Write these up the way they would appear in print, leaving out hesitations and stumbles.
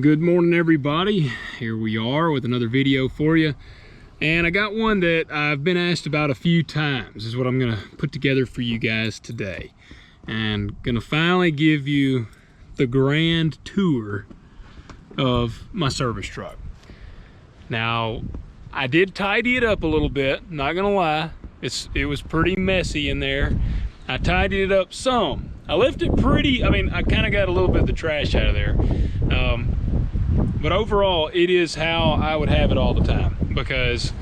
Good morning, everybody. Here we are with another video for you, and I got one that I've been asked about a few times. This is what I'm gonna put together for you guys today, and gonna finally give you the grand tour of my service truck. Now, I did tidy it up a little bit, not gonna lie. It was pretty messy in there. I tidied it up some. I left it pretty, I kind of got a little bit of the trash out of there. But overall, it is how I would have it all the time, because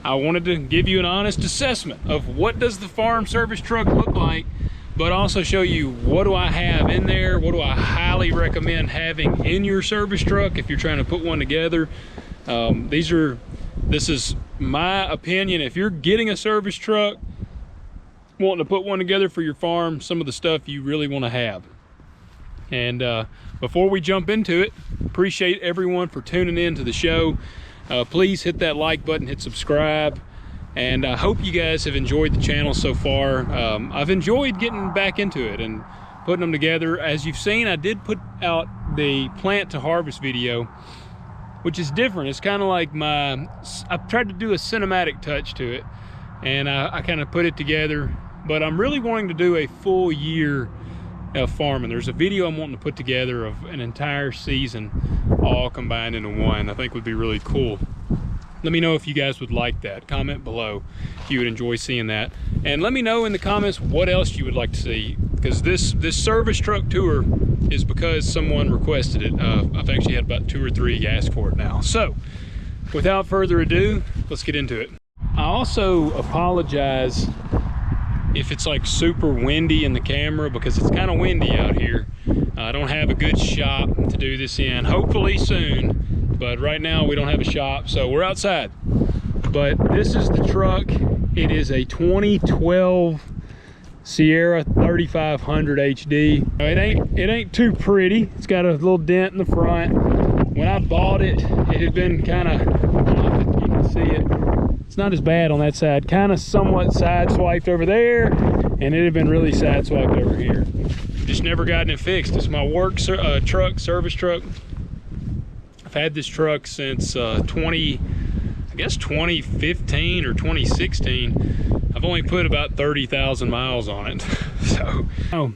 I wanted to give you an honest assessment of what does the farm service truck look like, but also show you what do I have in there, what do I highly recommend having in your service truck if you're trying to put one together. This is my opinion. If you're getting a service truck, wanting to put one together for your farm, some of the stuff you really want to have. And before we jump into it, appreciate everyone for tuning in to the show. Please hit that like button, hit subscribe, and I hope you guys have enjoyed the channel so far. I've enjoyed getting back into it and putting them together. As you've seen, I did put out the plant to harvest video, which is different. It's kind of like I've tried to do a cinematic touch to it, and I kind of put it together, but I'm really wanting to do a full year of farming. There's a video I'm wanting to put together of an entire season all combined into one. I think would be really cool. Let me know if you guys would like that. Comment below if you would enjoy seeing that, and let me know in the comments what else you would like to see, because this service truck tour is because someone requested it. I've actually had about 2 or 3 ask for it now. So without further ado, let's get into it. I also apologize if it's like super windy in the camera, because it's kind of windy out here. I don't have a good shop to do this in. Hopefully soon, but right now we don't have a shop, so we're outside. But this is the truck. It is a 2012 Sierra 3500 HD. It ain't too pretty. It's got a little dent in the front. When I bought it, it had been kind of, I don't know if you can see it. It's not as bad on that side, kind of somewhat sideswiped over there, and it had been really sideswiped over here. Just never gotten it fixed. It's my work truck, service truck. I've had this truck since 2015 or 2016. I've only put about 30,000 miles on it. So,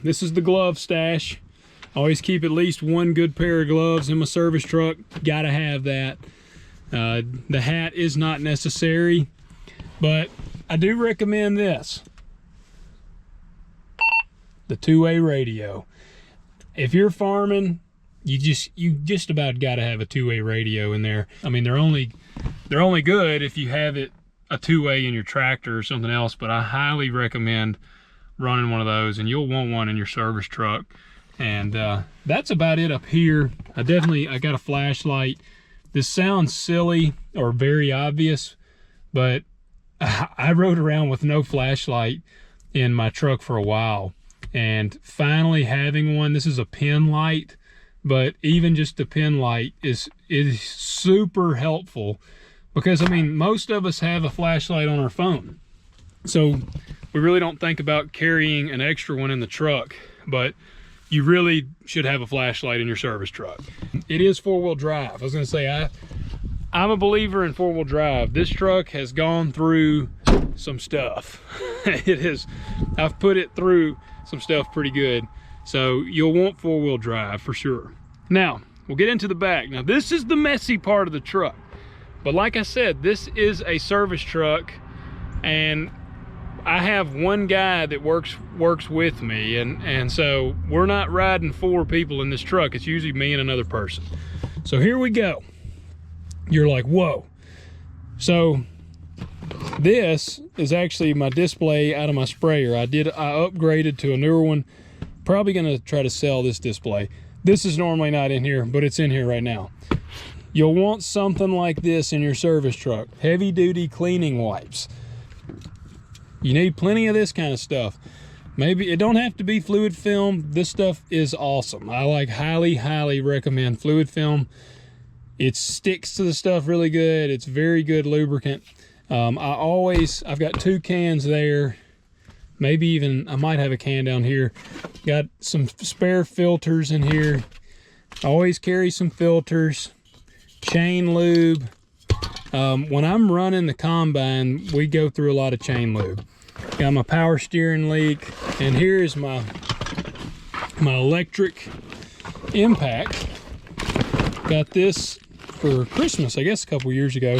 this is the glove stash. I always keep at least one good pair of gloves in my service truck. Gotta have that. The hat is not necessary, but I do recommend this, the two-way radio. If you're farming, you just about got to have a two-way radio in there. I mean, they're only good if you have it a two-way in your tractor or something else, but I highly recommend running one of those, and you'll want one in your service truck. And that's about it up here. I got a flashlight. This sounds silly or very obvious, but I rode around with no flashlight in my truck for a while, and finally having one. This is a pin light, but even just a pin light is super helpful, because most of us have a flashlight on our phone, so we really don't think about carrying an extra one in the truck, but you really should have a flashlight in your service truck. It is 4-wheel drive. I was gonna say, I'm a believer in 4-wheel drive. This truck has gone through some stuff. I've put it through some stuff pretty good. So you'll want 4-wheel drive for sure. Now, we'll get into the back. Now, this is the messy part of the truck. But like I said, this is a service truck, and I have one guy that works with me, and so we're not riding 4 people in this truck. It's usually me and another person. So here we go. You're like, whoa. So this is actually my display out of my sprayer. I upgraded to a newer one. Probably gonna try to sell this display. This is normally not in here, but it's in here right now. You'll want something like this in your service truck. Heavy duty cleaning wipes. You need plenty of this kind of stuff. Maybe it don't have to be fluid film. This stuff is awesome. I highly recommend fluid film. It sticks to the stuff really good. It's very good lubricant. I've got 2 cans there. Maybe even, I might have a can down here. Got some spare filters in here. Always carry some filters, chain lube. When I'm running the combine, we go through a lot of chain lube. Got my power steering leak, and here is my electric impact. Got this for Christmas, I guess, a couple years ago,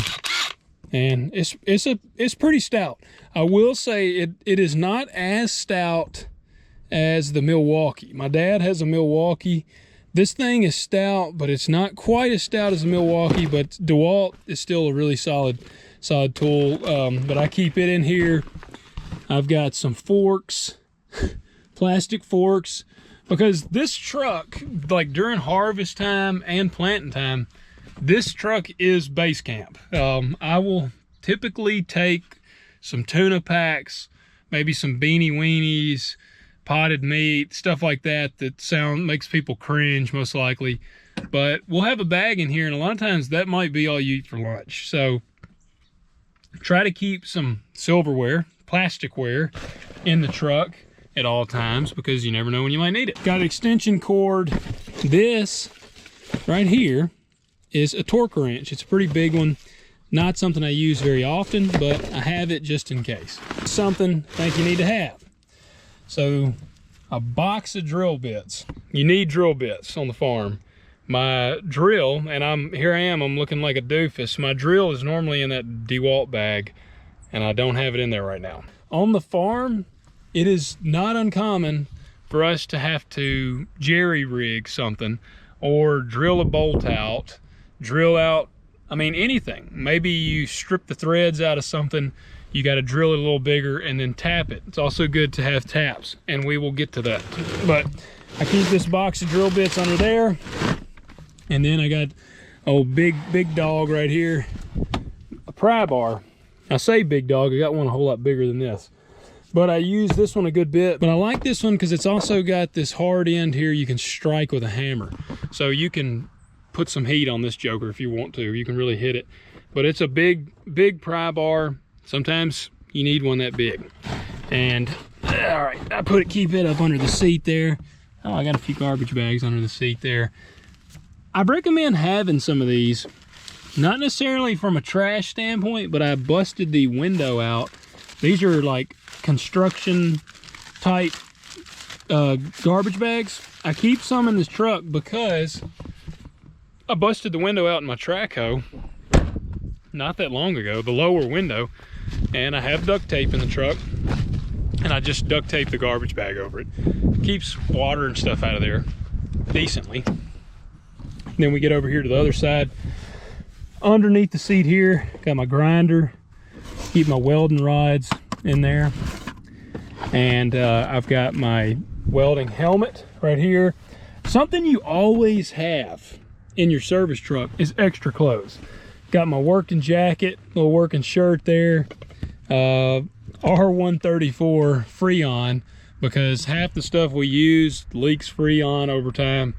and it's pretty stout. I will say it is not as stout as the Milwaukee. My dad has a Milwaukee. This thing is stout, but it's not quite as stout as the Milwaukee, but DeWalt is still a really solid tool. But I keep it in here. I've got some forks, plastic forks, because this truck, like during harvest time and planting time, this truck is base camp. I will typically take some tuna packs, maybe some beanie weenies, potted meat, stuff like that makes people cringe most likely. But we'll have a bag in here, and a lot of times that might be all you eat for lunch. So try to keep some silverware, plasticware in the truck at all times, because you never know when you might need it. Got an extension cord. This right here is a torque wrench. It's a pretty big one. Not something I use very often, but I have it just in case. Something I think you need to have. So a box of drill bits. You need drill bits on the farm. My drill, and I'm looking like a doofus. My drill is normally in that DeWalt bag, and I don't have it in there right now. On the farm, it is not uncommon for us to have to jerry rig something or drill a bolt out, drill out, I mean, anything. Maybe you strip the threads out of something, you got to drill it a little bigger and then tap it. It's also good to have taps, and we will get to that. But I keep this box of drill bits under there, and then I got big dog right here, a pry bar. I say big dog, I got one a whole lot bigger than this, but I use this one a good bit. But I like this one because it's also got this hard end here you can strike with a hammer, so you can put some heat on this joker if you want to. You can really hit it. But it's a big pry bar. Sometimes you need one that big. And all right, keep it up under the seat there. Oh, I got a few garbage bags under the seat there. I recommend having some of these, not necessarily from a trash standpoint, but I busted the window out. These are like construction type garbage bags. I keep some in this truck because I busted the window out in my track hoe not that long ago, the lower window, and I have duct tape in the truck, and I just duct tape the garbage bag over it. Keeps water and stuff out of there decently. Then we get over here to the other side. Underneath the seat here, got my grinder, keep my welding rods in there, and I've got my welding helmet right here. Something you always have in your service truck is extra clothes. Got my working jacket, little working shirt there, R134 Freon, because half the stuff we use leaks Freon over time,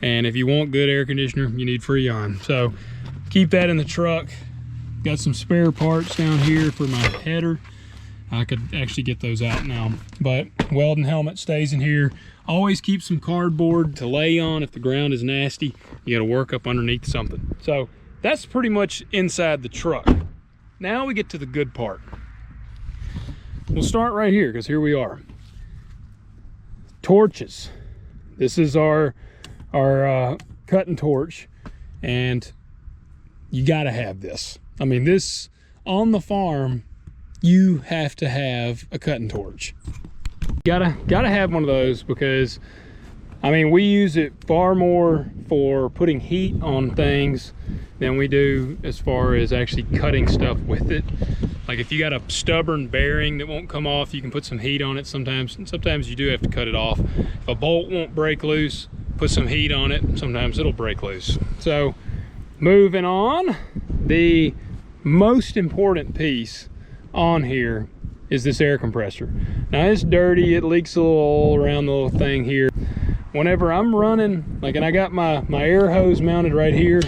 and if you want good air conditioner, you need Freon. So keep that in the truck. Got some spare parts down here for my header. I could actually get those out now, but welding helmet stays in here. Always keep some cardboard to lay on if the ground is nasty. You got to work up underneath something. So that's pretty much inside the truck. Now we get to the good part. We'll start right here, because here we are. Torches. This is our cutting torch, and you got to have this. I mean, this on the farm, you have to have a cutting torch. Gotta have one of those, because I mean, we use it far more for putting heat on things than we do as far as actually cutting stuff with it. Like if you got a stubborn bearing that won't come off, you can put some heat on it sometimes. And sometimes you do have to cut it off. If a bolt won't break loose, put some heat on it. Sometimes it'll break loose. So moving on, the most important piece on here is this air compressor. Now it's dirty, it leaks a little oil around the little thing here. Whenever I'm running, like, and I got my air hose mounted right here,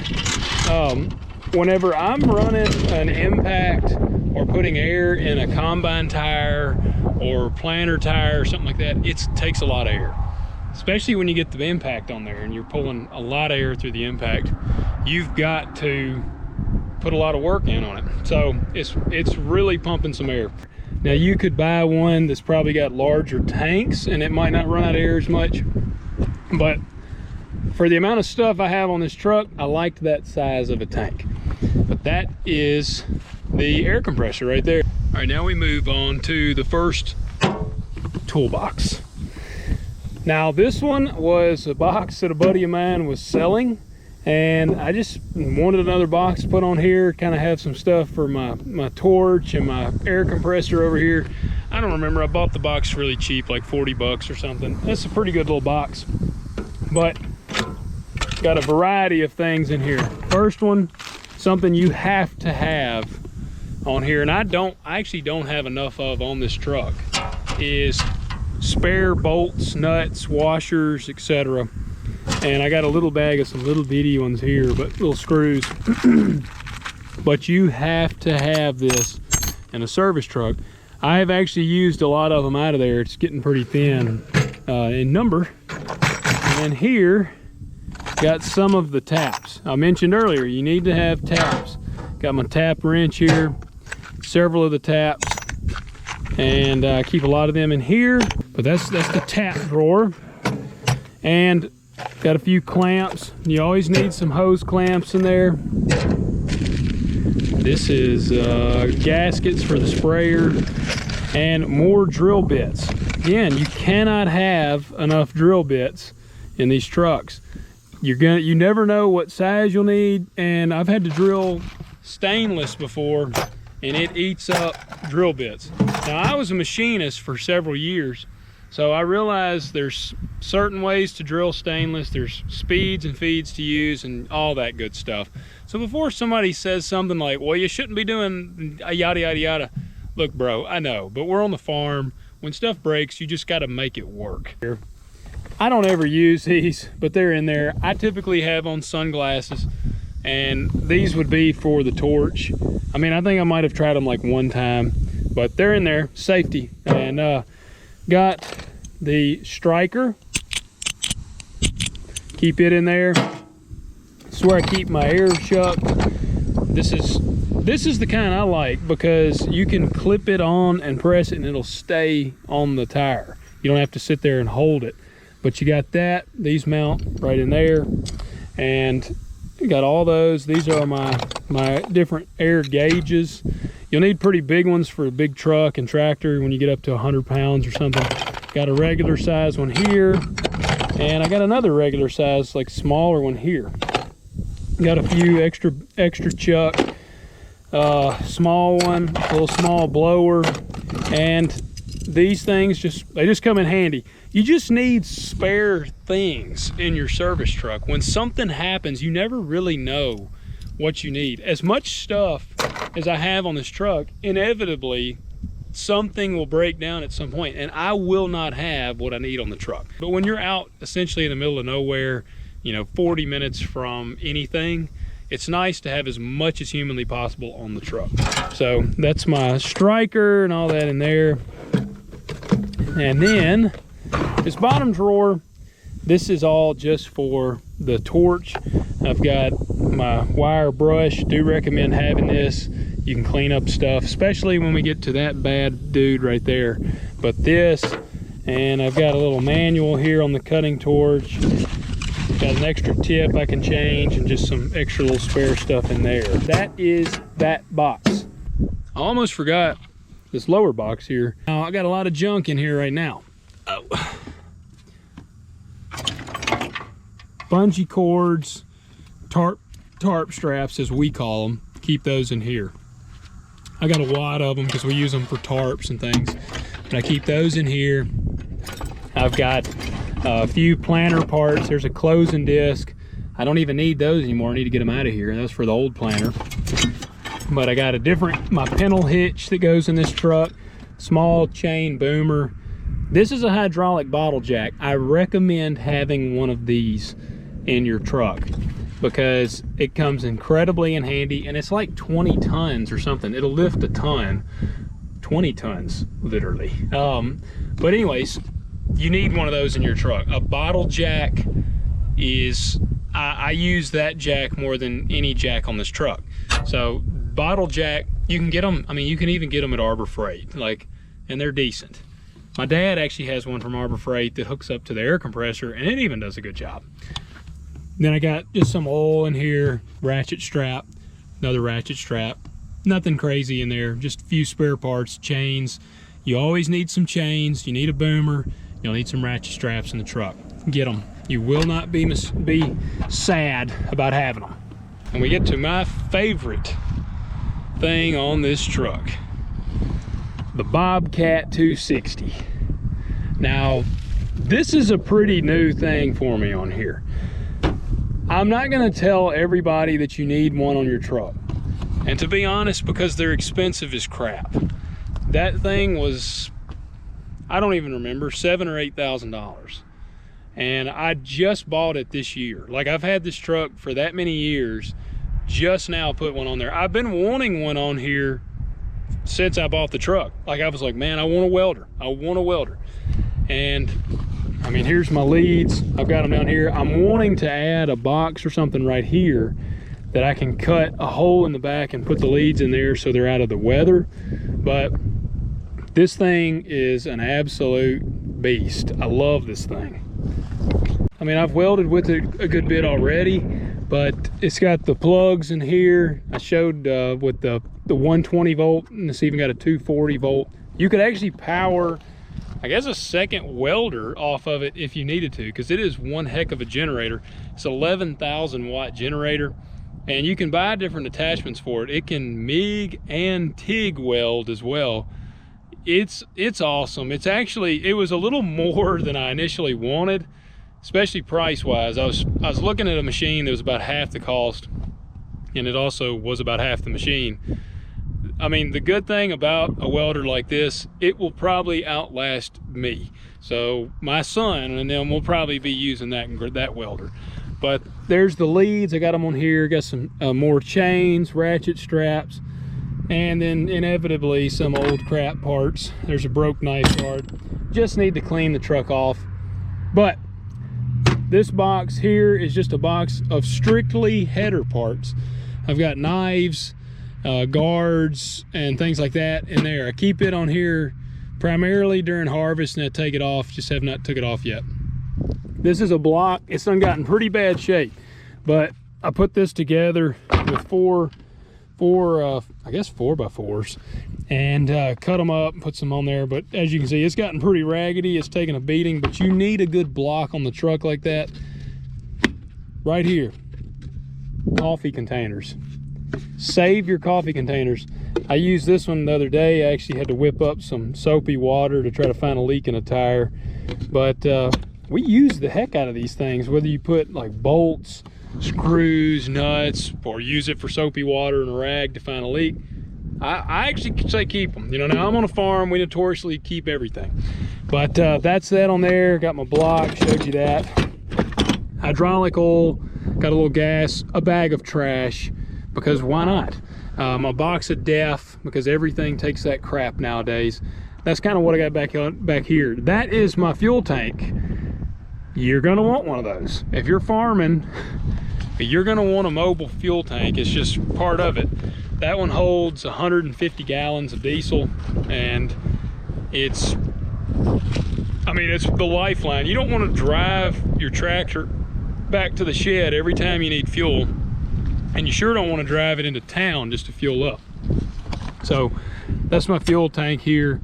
whenever I'm running an impact or putting air in a combine tire or planter tire or something like that, it takes a lot of air. especially when you get the impact on there and you're pulling a lot of air through the impact, you've got to put a lot of work in on it. So it's really pumping some air. Now you could buy one that's probably got larger tanks and it might not run out of air as much, but for the amount of stuff I have on this truck, I liked that size of a tank. But that is the air compressor right there. All right, now we move on to the first toolbox. Now this one was a box that a buddy of mine was selling, and I just wanted another box to put on here, kind of have some stuff for my torch and my air compressor over here. I don't remember, I bought the box really cheap, like 40 bucks or something. That's a pretty good little box, but got a variety of things in here. First one, something you have to have on here, and I actually don't have enough of on this truck, is spare bolts, nuts, washers, etc. And I got a little bag of some little bitty ones here, but little screws. But you have to have this in a service truck. I have actually used a lot of them out of there. It's getting pretty thin in number. And here, got some of the taps. I mentioned earlier, you need to have taps. Got my tap wrench here, several of the taps, and I keep a lot of them in here. But that's the tap drawer. And got a few clamps. You always need some hose clamps in there. This is gaskets for the sprayer and more drill bits. Again, you cannot have enough drill bits in these trucks. You never know what size you'll need, and I've had to drill stainless before and it eats up drill bits. Now I was a machinist for several years, so I realized there's certain ways to drill stainless, there's speeds and feeds to use and all that good stuff. So before somebody says something like, well, you shouldn't be doing yada yada yada, look bro, I know, but we're on the farm. When stuff breaks, you just got to make it work. I don't ever use these, but they're in there. I typically have on sunglasses, and these would be for the torch. I mean, I think I might have tried them like one time, but they're in there, safety. And got the striker, keep it in there. This is where I keep my air chuck. This is the kind I like, because you can clip it on and press it and it'll stay on the tire. You don't have to sit there and hold it. But you got that, these mount right in there, and you got all those. These are my different air gauges. You'll need pretty big ones for a big truck and tractor when you get up to 100 pounds or something. Got a regular size one here, and I got another regular size, like smaller one here. Got a few extra chuck, small one, a little small blower, and these things they just come in handy. You just need spare things in your service truck. When something happens, you never really know what you need. As much stuff as I have on this truck, inevitably something will break down at some point, and I will not have what I need on the truck. But when you're out essentially in the middle of nowhere, 40 minutes from anything, it's nice to have as much as humanly possible on the truck. So that's my striker and all that in there. And then this bottom drawer, this is all just for the torch. I've got my wire brush. Do recommend having this. You can clean up stuff, especially when we get to that bad dude right there. But this, and I've got a little manual here on the cutting torch. Got an extra tip I can change, and just some extra little spare stuff in there. That is that box. I almost forgot this lower box here. Now I got a lot of junk in here right now. Oh. Bungee cords, tarp straps as we call them. Keep those in here. I got a lot of them because we use them for tarps and things, but I keep those in here. I've got a few planter parts. There's a closing disc. I don't even need those anymore. I need to get them out of here. That's for the old planter. But I got my pintle hitch that goes in this truck, small chain boomer. This is a hydraulic bottle jack. I recommend having one of these in your truck because it comes incredibly in handy, and it's like 20 tons or something. It'll lift a ton, 20 tons, literally. But anyways, you need one of those in your truck. A bottle jack is, I use that jack more than any jack on this truck. So bottle jack, you can get them, I mean, you can even get them at Arbor Freight, like, and they're decent. My dad actually has one from Arbor Freight that hooks up to the air compressor, and it even does a good job. Then I got just some oil in here, ratchet strap, another ratchet strap. Nothing crazy in there, just a few spare parts, chains. You always need some chains, you need a boomer, you'll need some ratchet straps in the truck. Get them. You will not be sad about having them. And we get to my favorite thing on this truck, the Bobcat 260. Now, this is a pretty new thing for me on here. I'm not gonna tell everybody that you need one on your truck. And to be honest, because they're expensive as crap. That thing was, I don't even remember, $7,000 or $8,000. And I just bought it this year. Like, I've had this truck for that many years, just now put one on there. I've been wanting one on here since I bought the truck. Like, I was like, man, I want a welder. I want a welder. And I mean, here's my leads. I've got them down here. I'm wanting to add a box or something right here that I can cut a hole in the back and put the leads in there so they're out of the weather. But this thing is an absolute beast. I love this thing. I mean, I've welded with it a good bit already, but it's got the plugs in here. I showed with the 120 volt, and it's even got a 240 volt. You could actually power, I guess, a second welder off of it if you needed to, because it is one heck of a generator. It's an 11,000 watt generator, and you can buy different attachments for it. It can MIG and TIG weld as well. It's awesome. It's actually, it was a little more than I initially wanted, especially price wise. I was looking at a machine that was about half the cost, and it also was about half the machine. I mean, the good thing about a welder like this, it will probably outlast me. So my son and them will probably be using that welder. But there's the leads. I got them on here. Got some more chains, ratchet straps, and then inevitably some old crap parts. There's a broke knife guard. Just need to clean the truck off. But this box here is just a box of strictly header parts. I've got knives, guards, and things like that in there. I keep it on here primarily during harvest, and I take it off. Just have not took it off yet. This is a block. It's done gotten pretty bad shape, but I put this together with four I guess 4x4s, and cut them up and put some on there. But as you can see, it's gotten pretty raggedy. It's taken a beating, but you need a good block on the truck like that. Right here, coffee containers. Save your coffee containers. I used this one the other day. I actually had to whip up some soapy water to try to find a leak in a tire, but we use the heck out of these things, whether you put like bolts, screws, nuts, or use it for soapy water and a rag to find a leak. I actually say keep them. You know, now I'm on a farm, we notoriously keep everything. But that's that on there. Got my block, showed you that. Hydraulic oil, got a little gas, a bag of trash, because why not? A box of DEF, because everything takes that crap nowadays. That's kind of what I got back here. That is my fuel tank. You're gonna want one of those. If you're farming, you're gonna want a mobile fuel tank. It's just part of it. That one holds 150 gallons of diesel, and it's, I mean, it's the lifeline. You don't want to drive your tractor back to the shed every time you need fuel, and you sure don't want to drive it into town just to fuel up. So that's my fuel tank here.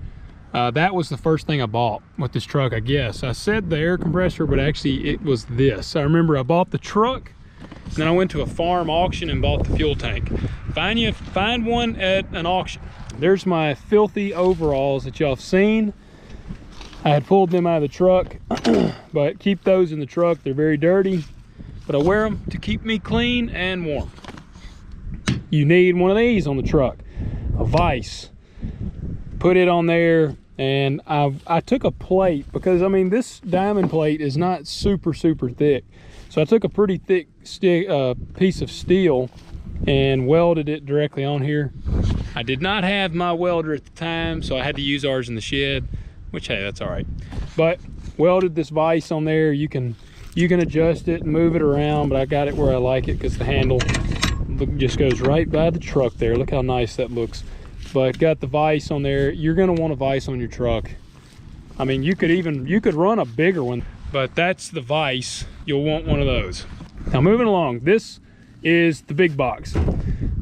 That was the first thing I bought with this truck, I guess. I said the air compressor, but actually it was this. I remember I bought the truck, and then I went to a farm auction and bought the fuel tank. Find one at an auction. There's my filthy overalls that y'all have seen. I had pulled them out of the truck, but keep those in the truck. They're very dirty, but I wear them to keep me clean and warm. You need one of these on the truck, a vise. Put it on there, and I took a plate, because I mean, this diamond plate is not super thick, so I took a pretty thick piece of steel and welded it directly on here. I did not have my welder at the time, so I had to use ours in the shed, which, hey, that's all right. But welded this vise on there. You can adjust it and move it around, but I got it where I like it because the handle just goes right by the truck there. Look how nice that looks. But got the vise on there. You're gonna want a vise on your truck. I mean, you could run a bigger one, but that's the vise. You'll want one of those. Now moving along, this is the big box.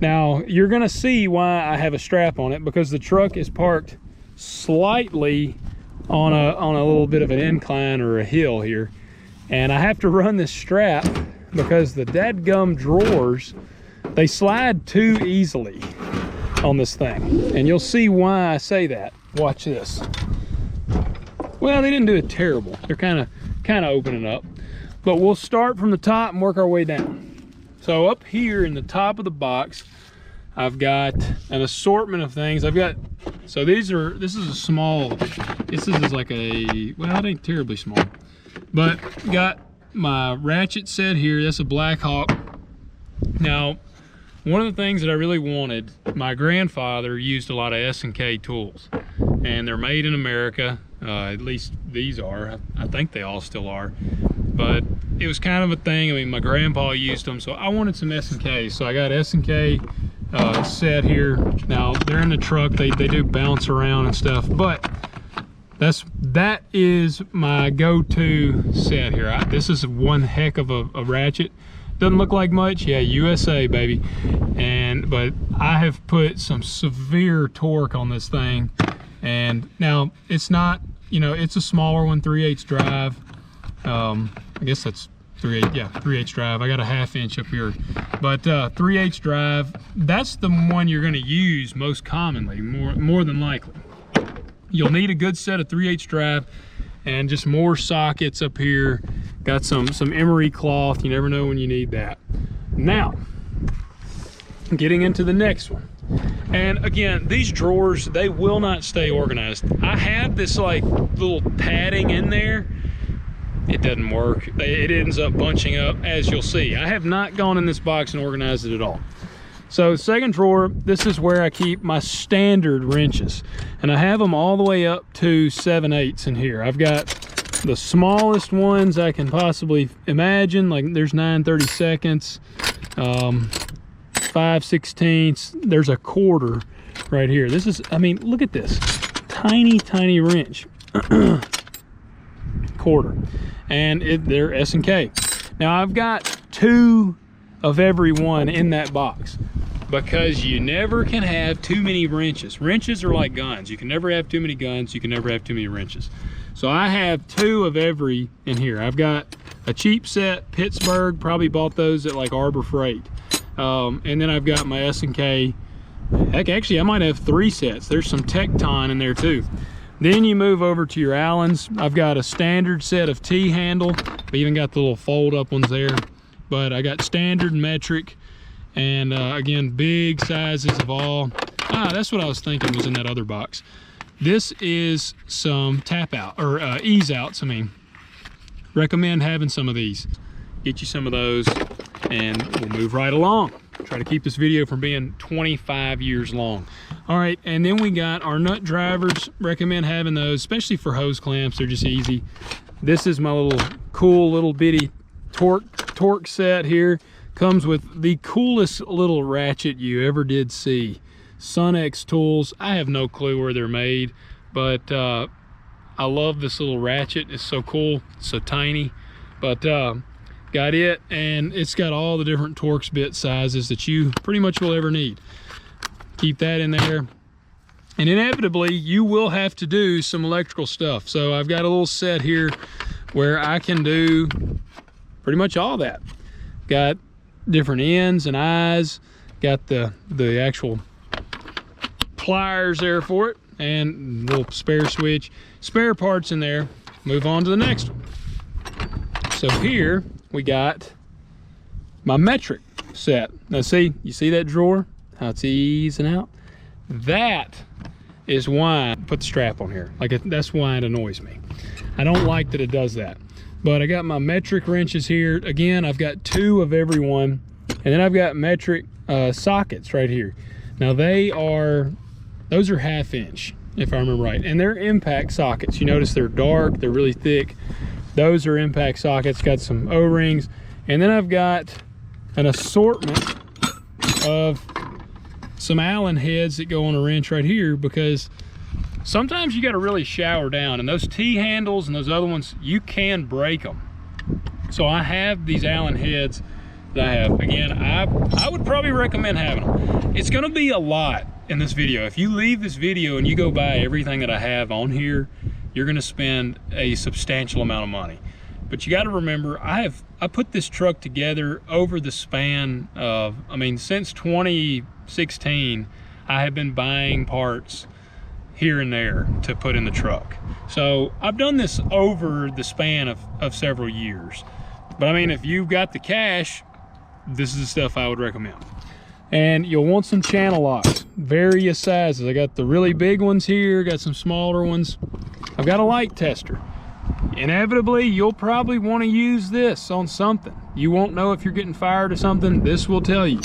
Now you're gonna see why I have a strap on it, because the truck is parked slightly on a little bit of an incline or a hill here, and I have to run this strap because the dadgum drawers, they slide too easily on this thing, and you'll see why I say that. Watch this. Well, they didn't do it terrible. They're kind of opening up, but we'll start from the top and work our way down. So up here in the top of the box, I've got an assortment of things. So this is a small, this is like a, well, it ain't terribly small, but got my ratchet set here. That's a Black Hawk. Now, one of the things that I really wanted, my grandfather used a lot of S&K tools, and they're made in America. At least these are. I think they all still are. But it was kind of a thing. I mean, my grandpa used them, so I wanted some S&K. So I got S&K set here. Now, they're in the truck. They do bounce around and stuff, but that is my go-to set here. This is one heck of a ratchet. Doesn't look like much. Yeah, USA, baby. But I have put some severe torque on this thing. And now it's not, you know, it's a smaller one, 3/8 drive. I guess that's 3/8, yeah, 3/8 drive. I got a 1/2 inch up here, but 3/8 drive, that's the one you're gonna use most commonly, more than likely. You'll need a good set of 3/8 drive and just more sockets up here. Got some emery cloth. You never know when you need that. Now, getting into the next one. And again, these drawers, they will not stay organized. I have this like little padding in there. It doesn't work. It ends up bunching up, as you'll see. I have not gone in this box and organized it at all. So second drawer, this is where I keep my standard wrenches. And I have them all the way up to 7/8 in here. I've got the smallest ones I can possibly imagine. Like there's 9/32, 5/16. There's a 1/4 right here. This is, I mean, look at this. Tiny wrench. 1/4. And they're S&K. Now I've got 2 of every one in that box, because you never can have too many wrenches. Wrenches are like guns. You can never have too many guns. You can never have too many wrenches. So I have 2 of every in here. I've got a cheap set, Pittsburgh, probably bought those at like Arbor Freight. And then I've got my S&K. Heck, actually I might have 3 sets. There's some Tecton in there too. Then you move over to your Allens. I've got a standard set of T-handle. I even got the little fold up ones there. But I got standard, metric, and again, big sizes of all. That's what I was thinking was in that other box. This is some tap out, or ease outs, I mean. Recommend having some of these. Get you some of those, and we'll move right along. Try to keep this video from being 25 years long. All right, and then we got our nut drivers. Recommend having those, especially for hose clamps. They're just easy. This is my little cool little bitty torque set here. Comes with the coolest little ratchet you ever did see. Sunex tools. I have no clue where they're made, but I love this little ratchet. It's so cool, it's so tiny. But got it, and it's got all the different Torx bit sizes that you pretty much will ever need. Keep that in there. And inevitably, you will have to do some electrical stuff. So I've got a little set here where I can do pretty much all that. Got different ends and eyes. Got the actual pliers there for it, and a little spare switch. Spare parts in there. Move on to the next one. So here we got my metric set. Now see, you see that drawer? How it's easing out? That is why I put the strap on here. Like, that's why it annoys me. I don't like that it does that. But I got my metric wrenches here. Again, I've got 2 of every one. And then I've got metric sockets right here. Now those are 1/2 inch. if I remember right. And they're impact sockets. You notice they're dark, they're really thick. Those are impact sockets, got some O-rings. And then I've got an assortment of some Allen heads that go on a wrench right here, because sometimes you got to really shower down, and those T-handles and those other ones, you can break them. So I have these Allen heads that I have. Again, I would probably recommend having them. It's going to be a lot in this video. If you leave this video and you go buy everything that I have on here, you're going to spend a substantial amount of money. But you got to remember, I put this truck together over the span of, I mean, since 2016, I have been buying parts here and there to put in the truck. So I've done this over the span of several years. But I mean, if you've got the cash, this is the stuff I would recommend. And you'll want some channel locks, various sizes. I got the really big ones here, got some smaller ones. I've got a light tester. Inevitably, you'll probably want to use this on something. You won't know if you're getting fired or something. This will tell you.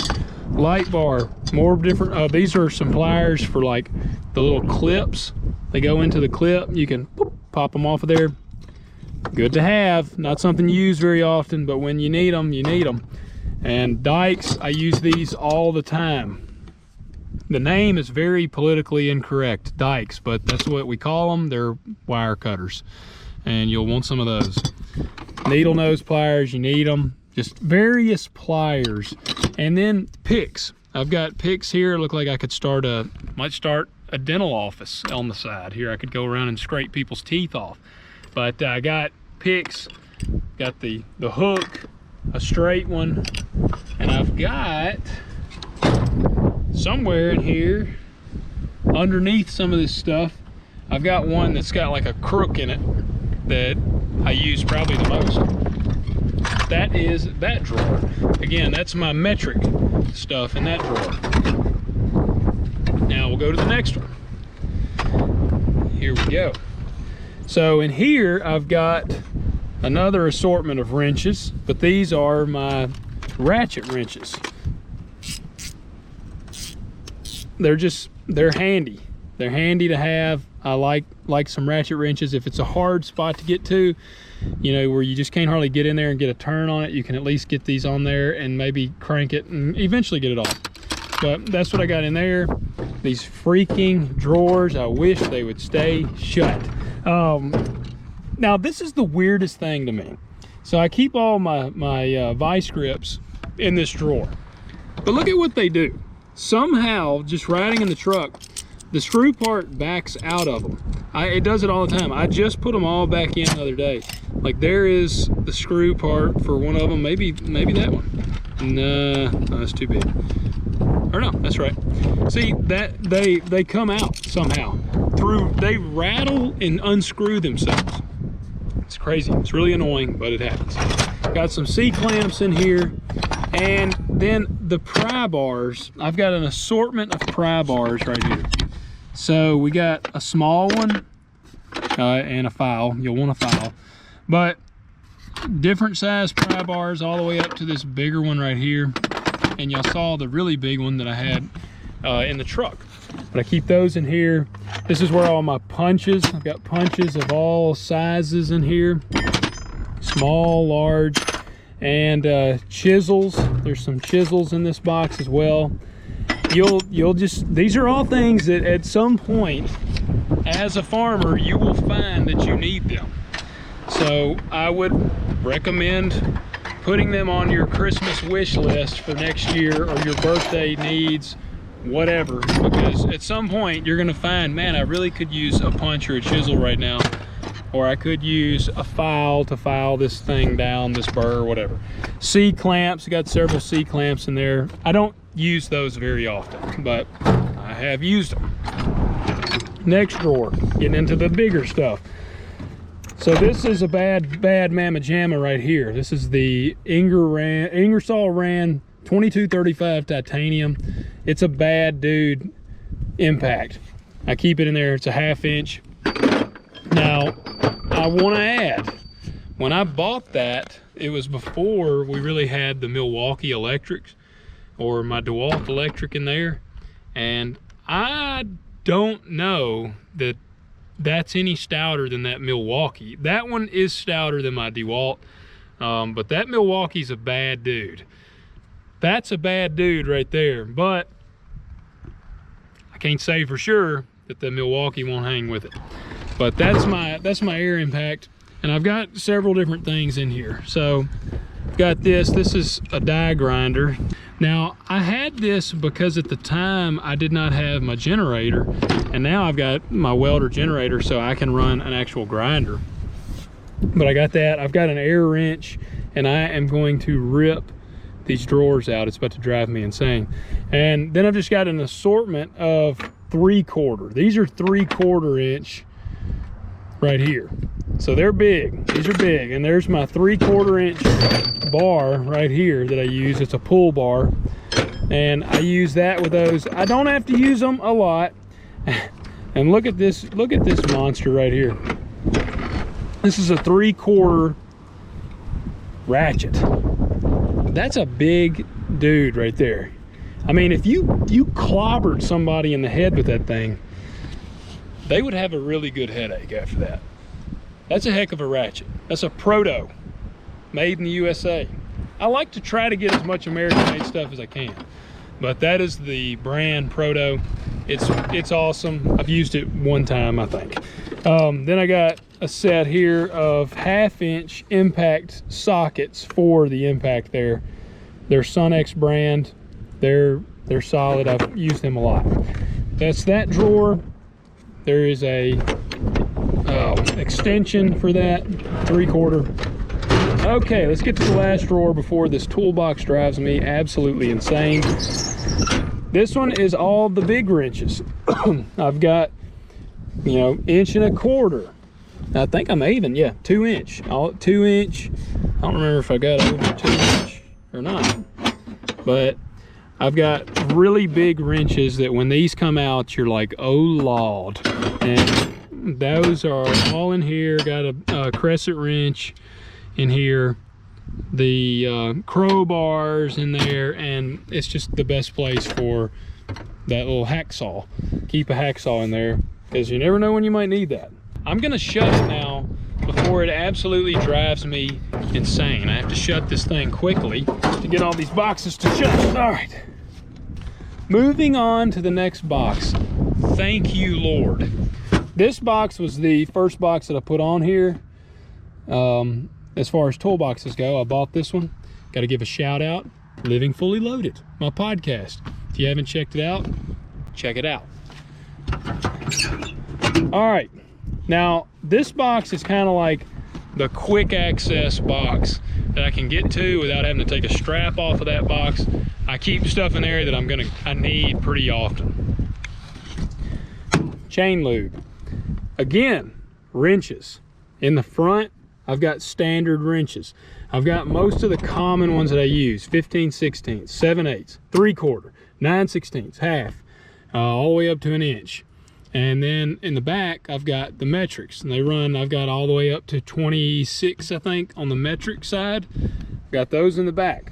Light bar, more different. These are some pliers for like the little clips. They go into the clip. You can pop them off of there. Good to have. Not something you use very often, but when you need them, you need them. And dikes, I use these all the time. The name is very politically incorrect, dikes, but that's what we call them. They're wire cutters, and you'll want some of those. Needle nose pliers, you need them. Just various pliers. And then picks. I've got picks here. Look like I could might start a dental office on the side. Here I could go around and scrape people's teeth off. But I got picks, got the hook, a straight one, and I've got somewhere in here underneath some of this stuff, I've got one that's got like a crook in it that I use probably the most. That is that drawer. Again, that's my metric stuff in that drawer. Now we'll go to the next one. Here we go. So in here I've got another assortment of wrenches, but these are my ratchet wrenches. They're handy. They're handy to have. I like some ratchet wrenches. If it's a hard spot to get to, you know, where you just can't hardly get in there and get a turn on it, you can at least get these on there and maybe crank it and eventually get it off. But that's what I got in there. These freaking drawers, I wish they would stay shut. Now this is the weirdest thing to me. So I keep all my vice grips in this drawer, but look at what they do. Somehow, just riding in the truck, the screw part backs out of them. It does it all the time. I just put them all back in the other day. Like, there is the screw part for one of them. Maybe that one. No, that's too big. Or no, that's right. See, that they come out somehow. They rattle and unscrew themselves. It's crazy. It's really annoying, but it happens. Got some C-clamps in here. And then the pry bars, I've got an assortment of pry bars right here. So we got a small one and a file. You'll want a file. But different size pry bars all the way up to this bigger one right here. And y'all saw the really big one that I had in the truck. But I keep those in here. This is where all my punches, I've got punches of all sizes in here. Small, large, and chisels. There's some chisels in this box as well. These are all things that at some point as a farmer you will find that you need them. So I would recommend putting them on your Christmas wish list for next year, or your birthday needs, whatever, because at some point you're gonna find, man, I really could use a punch or a chisel right now, or I could use a file to file this thing down, this burr or whatever. C-clamps, I got several C-clamps in there. I don't use those very often, but I have used them. Next drawer, getting into the bigger stuff. So this is a bad mamma jamma right here. This is the Ingersoll Rand 2235 titanium. It's a bad dude impact. I keep it in there. It's a 1/2 inch. Now I want to add, when I bought that, it was before we really had the Milwaukee electrics or my DeWalt electric in there, and I don't know that that's any stouter than that Milwaukee. That one is stouter than my DeWalt, but that Milwaukee's a bad dude. That's a bad dude right there, but I can't say for sure that the Milwaukee won't hang with it. But that's my air impact, and I've got several different things in here. So I've got this is a die grinder. Now I had this because at the time I did not have my generator, and now I've got my welder generator so I can run an actual grinder. But I got that, I've got an air wrench, and I am going to rip these drawers out. It's about to drive me insane. And then I've just got an assortment of 3/4. These are 3/4 inch right here. So they're big, these are big. And there's my 3/4 inch bar right here that I use. It's a pull bar, and I use that with those. I don't have to use them a lot. And look at this monster right here. This is a 3/4 ratchet. That's a big dude right there. I mean, if you clobbered somebody in the head with that thing, they would have a really good headache after that. That's a heck of a ratchet. That's a Proto, made in the USA. I like to try to get as much American-made stuff as I can, but that is the brand Proto. It's awesome. I've used it one time, I think. Then I got a set here of 1/2 inch impact sockets for the impact there. They're Sunex brand. They're solid. I've used them a lot. That's that drawer. There is a extension for that 3/4. Okay, let's get to the last drawer before this toolbox drives me absolutely insane. This one is all the big wrenches. I've got, 1.25 inch. I think I'm even, yeah, 2 inch. 2 inch. I don't remember if I got over 2 inch or not, but I've got really big wrenches that when these come out, you're like, oh Lord. And those are all in here. Got a crescent wrench in here, the crowbars in there, and it's just the best place for that little hacksaw. Keep a hacksaw in there, because you never know when you might need that. I'm gonna shut it now before it absolutely drives me insane. I have to shut this thing quickly to get all these boxes to shut. All right, moving on to the next box. Thank you, Lord. This box was the first box that I put on here. As far as toolboxes go, I bought this one. Got to give a shout out, Living Fully Loaded, my podcast. If you haven't checked it out, check it out. All right, now this box is kind of like the quick access box that I can get to without having to take a strap off of that box. I keep stuff in there that I need pretty often. Chain lube. Again, wrenches. In the front, I've got standard wrenches. I've got most of the common ones that I use: 15/16, 7/8, 3/4, 9/16, half, all the way up to 1 inch. And then in the back, I've got the metrics, and I've got all the way up to 26, I think, on the metric side. Got those in the back.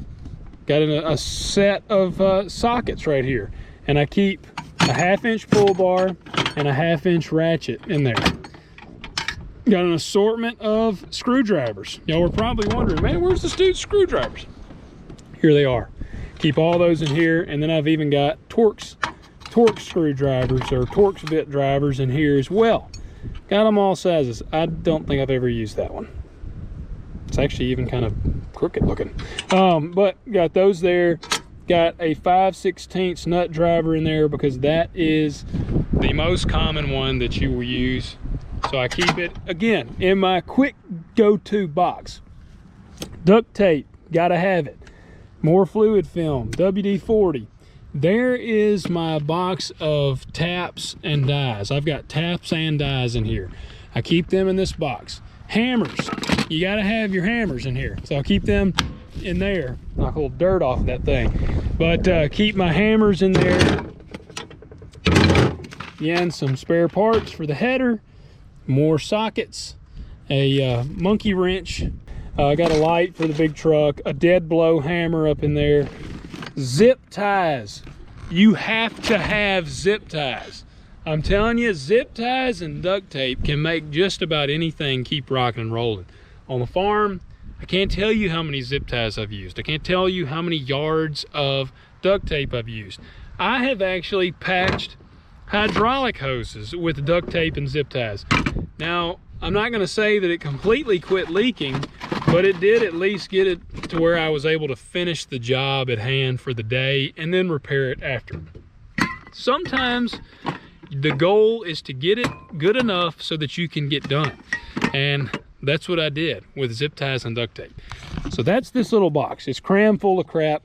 Got a set of sockets right here, and I keep a 1/2 inch pull bar and a 1/2 inch ratchet in there. Got an assortment of screwdrivers. Y'all were probably wondering, man, where's this dude's screwdrivers? Here they are. Keep all those in here, and then I've even got Torx screwdrivers or Torx bit drivers in here as well. Got them all sizes. I don't think I've ever used that one. It's actually even kind of crooked looking. But got those there. Got a 5/16 nut driver in there because that is the most common one that you will use. So I keep it, again, in my quick go-to box. Duct tape, gotta have it. More fluid film, WD-40. There is my box of taps and dies. I've got taps and dies in here. I keep them in this box. Hammers, you gotta have your hammers in here. So I'll keep them in there. Knock a little dirt off that thing. But keep my hammers in there. Again, some spare parts for the header. More sockets, a monkey wrench. I got a light for the big truck, a dead blow hammer up in there. Zip ties. You have to have zip ties. I'm telling you, zip ties and duct tape can make just about anything keep rocking and rolling. On the farm, I can't tell you how many zip ties I've used. I can't tell you how many yards of duct tape I've used. I have actually patched hydraulic hoses with duct tape and zip ties. Now, I'm not gonna say that it completely quit leaking, but it did at least get it to where I was able to finish the job at hand for the day and then repair it after. Sometimes the goal is to get it good enough so that you can get done. And that's what I did with zip ties and duct tape. So that's this little box. It's crammed full of crap,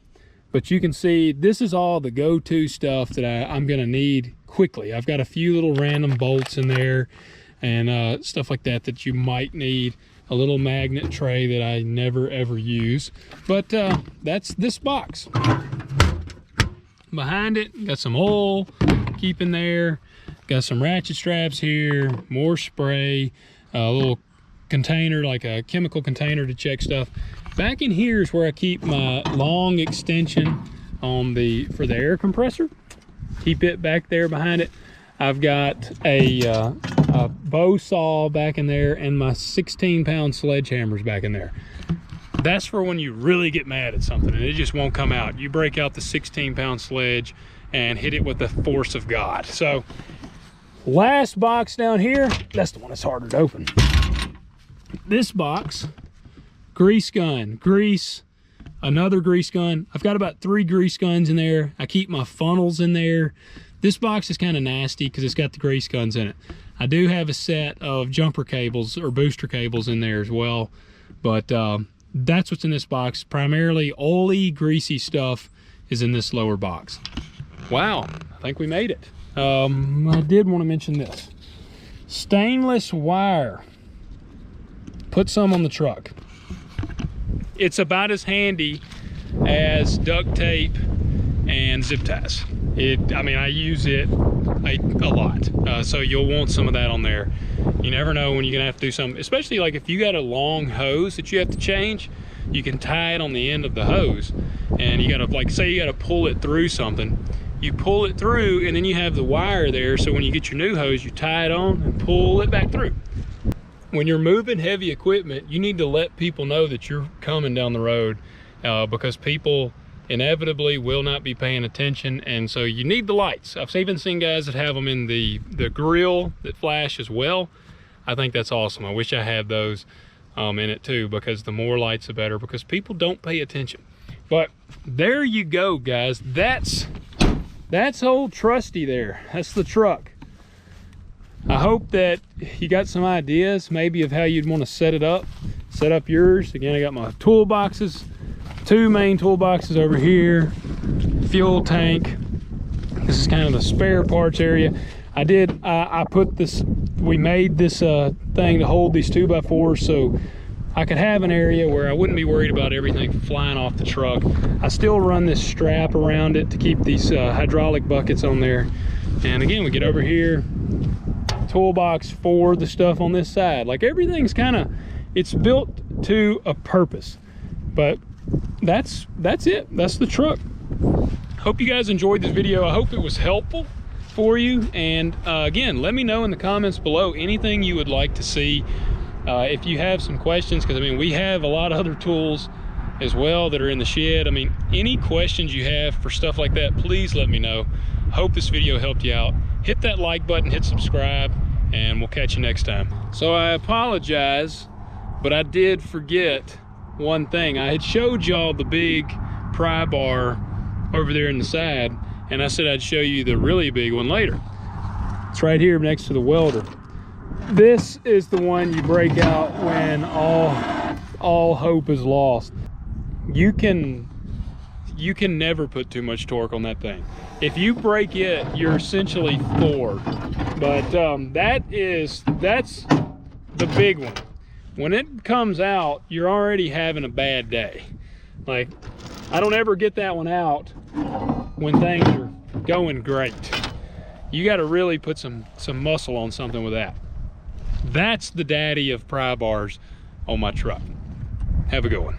but you can see this is all the go-to stuff that I'm gonna need quickly. I've got a few little random bolts in there and stuff like that that you might need. A little magnet tray that I never ever use. But that's this box. Behind it, got some oil, keep in there. Got some ratchet straps here, more spray, a little container, like a chemical container to check stuff. Back in here is where I keep my long extension on for the air compressor. Keep it back there behind it. I've got a bow saw back in there and my 16-pound sledgehammer's back in there. That's for when you really get mad at something and it just won't come out. You break out the 16-pound sledge and hit it with the force of God. So, last box down here, that's the one that's harder to open. This box, grease gun, grease, another grease gun. I've got about 3 grease guns in there. I keep my funnels in there. This box is kind of nasty because it's got the grease guns in it. I do have a set of jumper cables or booster cables in there as well, but that's what's in this box. Primarily oily, greasy stuff is in this lower box. Wow, I think we made it. I did want to mention this. Stainless wire. Put some on the truck. It's about as handy as duct tape and zip ties. I mean, I use it a lot. So you'll want some of that on there. You never know when you're gonna have to do something, especially like if you got a long hose that you have to change, you can tie it on the end of the hose. And you gotta, like, say you gotta pull it through something. You pull it through and then you have the wire there, so when you get your new hose, you tie it on and pull it back through. When you're moving heavy equipment, you need to let people know that you're coming down the road because people inevitably will not be paying attention, and so you need the lights. I've even seen guys that have them in the grill that flash as well. I think that's awesome. I wish I had those in it too, because the more lights the better, because people don't pay attention. But there you go, guys. That's old Trusty there. That's the truck. I hope that you got some ideas maybe of how you'd want to set it up. Set up yours. Again, I got my toolboxes, 2 main toolboxes over here, fuel tank. This is kind of the spare parts area. I put this, we made this thing to hold these 2x4s so I could have an area where I wouldn't be worried about everything flying off the truck. I still run this strap around it to keep these hydraulic buckets on there. And again, we get over here, toolbox for the stuff on this side. Like, everything's kind of, it's built to a purpose. But that's it. That's the truck. Hope you guys enjoyed this video. I hope it was helpful for you. And again, let me know in the comments below anything you would like to see. If you have some questions, because I mean, we have a lot of other tools as well that are in the shed. I mean, any questions you have for stuff like that, please let me know. Hope this video helped you out. Hit that like button, hit subscribe, and we'll catch you next time. So I apologize, but I did forget one thing. I had showed y'all the big pry bar over there in the side, and I said I'd show you the really big one later. It's right here next to the welder. This is the one you break out when all hope is lost. You can never put too much torque on that thing. If you break it, you're essentially floored. But that's the big one. When it comes out, you're already having a bad day. Like, I don't ever get that one out when things are going great. You got to really put some muscle on something with that. That's the daddy of pry bars on my truck. Have a good one.